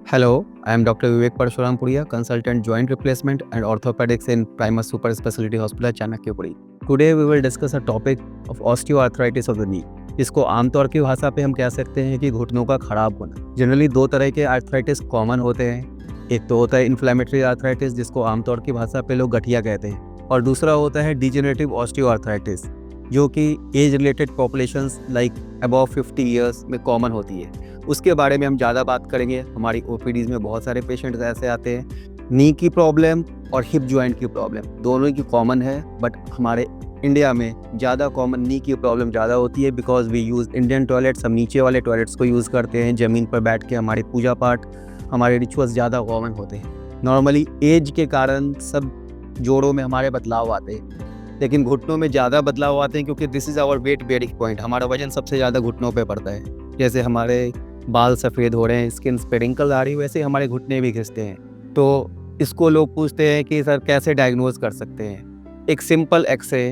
Hello, I am Dr. Vivek Parashurampuriya, consultant joint replacement and orthopedics in Primus Super Specialty Hospital, Chanakyapuri. Today we will discuss a topic of osteoarthritis of the knee. इसको आमतौर की भाषा पे हम कह सकते हैं कि घुटनों का खराब होना। जनरली दो तरह के आर्थराइटिस कॉमन होते हैं। एक तो होता है इन्फ्लेमेटरी आर्थराइटिस, जिसको आमतौर की भाषा पे लोग गठिया कहते हैं, और दूसरा होता है डिजेनरेटिव ऑस्टियोआर्थराइटिस, जो कि age related populations like above 50 years में कॉमन होती है। उसके बारे में हम ज़्यादा बात करेंगे। हमारी ओपीडीज़ में बहुत सारे पेशेंट्स ऐसे आते हैं। नी की प्रॉब्लम और हिप जॉइंट की प्रॉब्लम दोनों की कॉमन है, बट हमारे इंडिया में ज़्यादा कॉमन नी की प्रॉब्लम ज़्यादा होती है because we use Indian toilets. हम नीचे वाले टॉयलेट्स को यूज़ करते हैं, ज़मीन पर बैठ के हमारे पूजा पाठ, हमारे रिचुअल्स ज़्यादा कॉमन होते हैं। नॉर्मली एज के कारण सब जोड़ों में हमारे बदलाव आते हैं, लेकिन घुटनों में ज़्यादा बदलाव आते हैं क्योंकि this is our weight bearing point. हमारा वजन सबसे ज़्यादा घुटनों पे पड़ता है। जैसे हमारे बाल सफ़ेद हो रहे हैं, स्किन पे रिंकल आ रही है, वैसे हमारे घुटने भी घिसते हैं। तो इसको लोग पूछते हैं कि सर कैसे डायग्नोज कर सकते हैं। एक सिंपल एक्सरे,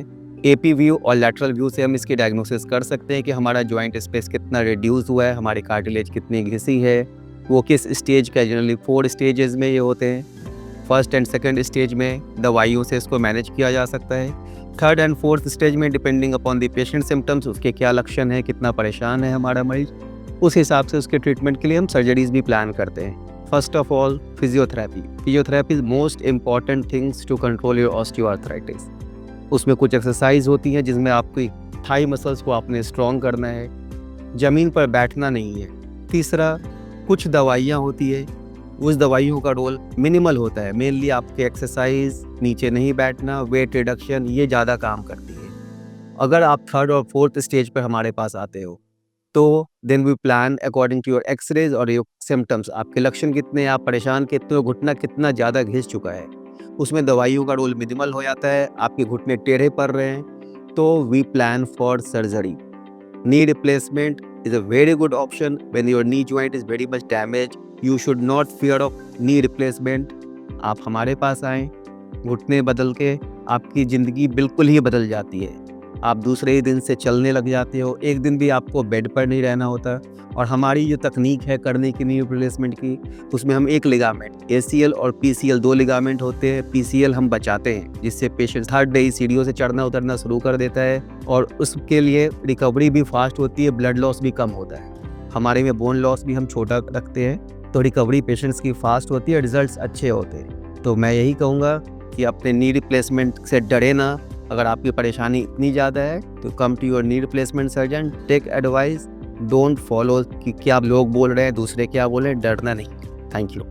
एपी व्यू और लैटरल व्यू से हम इसकी डायग्नोसिस कर सकते हैं कि हमारा जॉइंट स्पेस कितना रिड्यूस हुआ है, हमारी कार्टिलेज कितनी घिसी है, वो किस स्टेज का। जनरली 4 स्टेजेस में ये होते हैं। फर्स्ट एंड सेकंड स्टेज में दवाइयों से इसको मैनेज किया जा सकता है। थर्ड एंड फोर्थ स्टेज में depending upon the patient symptoms, उसके क्या लक्षण है, कितना परेशान है हमारा मरीज, उस हिसाब से उसके ट्रीटमेंट के लिए हम सर्जरीज भी प्लान करते हैं। First of all physiotherapy. Physiotherapy is most important things to control your osteoarthritis. उसमें कुछ एक्सरसाइज होती हैं जिसमें आपकी थाई मसल्स को आपने स्ट्रॉन्ग करना है, ज़मीन पर बैठना नहीं है। तीसरा, कुछ दवाइयाँ होती है, उस दवाइयों का रोल मिनिमल होता है। मेनली आपके एक्सरसाइज, नीचे नहीं बैठना, वेट रिडक्शन, ये ज़्यादा काम करती है। अगर आप थर्ड और फोर्थ स्टेज पर हमारे पास आते हो तो then we plan according to your x-rays और योर सिम्टम्स। आपके लक्षण कितने हैं, आप परेशान कितने हो, घुटना कितना ज़्यादा घिस चुका है, उसमें दवाइयों का रोल मिनिमल हो जाता है। आपके घुटने टेढ़े पड़ रहे हैं तो we plan for surgery. Knee replacement is a very good option when your knee joint is very much damage. You should not fear of knee replacement. आप हमारे पास आएँ, घुटने बदल के आपकी ज़िंदगी बिल्कुल ही बदल जाती है। आप दूसरे ही दिन से चलने लग जाते हो, एक दिन भी आपको बेड पर नहीं रहना होता। और हमारी जो तकनीक है करने की नी रिप्लेसमेंट की, उसमें हम एक लिगामेंट, एसीएल और पीसीएल 2 लिगामेंट होते हैं। पीसीएल हम बचाते हैं, जिससे पेशेंट थर्ड डे सीढ़ियों से चढ़ना उतरना शुरू कर देता है, और उसके लिए रिकवरी भी फास्ट होती है, ब्लड लॉस भी कम होता है। हमारे में बोन लॉस भी हम छोटा रखते हैं, तो रिकवरी पेशेंट्स की फास्ट होती है, रिजल्ट्स अच्छे होते हैं। तो मैं यही कहूँगा कि अपने नी रिप्लेसमेंट से डरे ना। अगर आपकी परेशानी इतनी ज़्यादा है तो come to your knee replacement surgeon, take advice, don't follow कि क्या लोग बोल रहे हैं, दूसरे क्या बोल रहे हैं, डरना नहीं। Thank you.